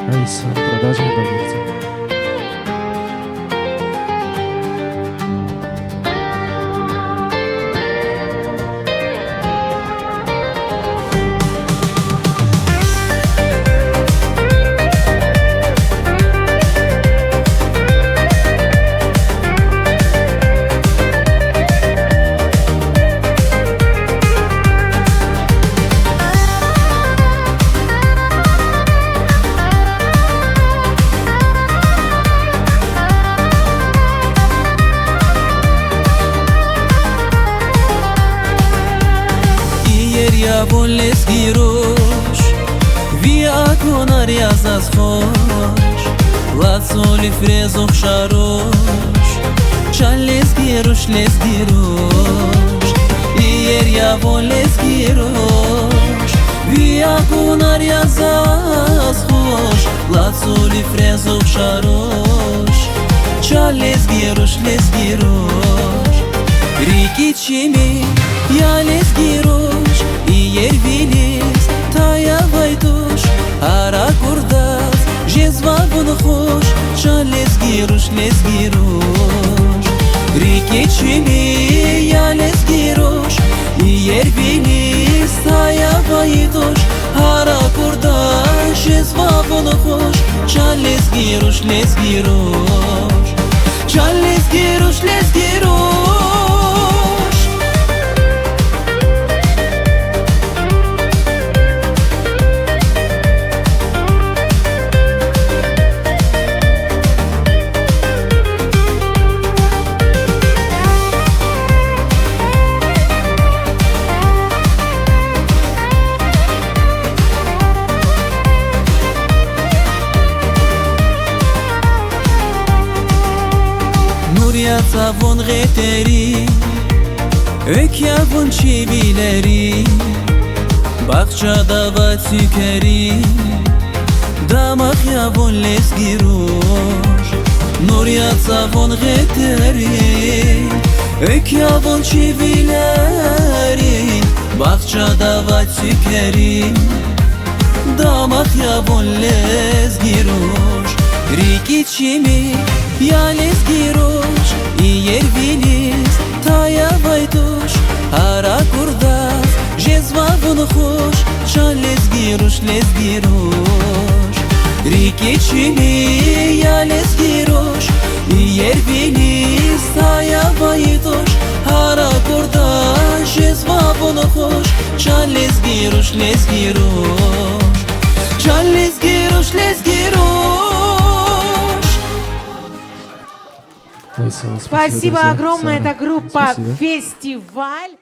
Алиса, продолжай говорить. Volles girosh via konar yazas khosh latsoli frezokh sharosh chales girosh les girosh ier ya volles girosh via konar yazas khosh latsoli frezokh sharosh chales girosh les girosh riki chimi ya les girosh ier vilis taya vaytush ara kurdas jezva bun khosh chales girosh les girosh riki chimi ya les girosh ier vilis taya vaytush ara kurdas jezva bun khosh chales girosh les girosh chales girosh les girosh. Yatavon gheteri Ökyavon çevileri Bahçada va tükeri Damak yavon les girosh Nur yatavon gheteri Ökyavon çevileri Bahçada va tükeri Damak yavon les girosh Riki çimi ya les girosh ier vilis taya vaytush ara kurdas jezva bun khosh chales girosh les girosh riki chimi ya les girosh ier vilis taya vaytush ara kurdas jezva bun khosh chales girosh les girosh chales girosh les girosh. Алиса, Спасибо друзья. огромное. Это группа Спасибо. «Фестиваль».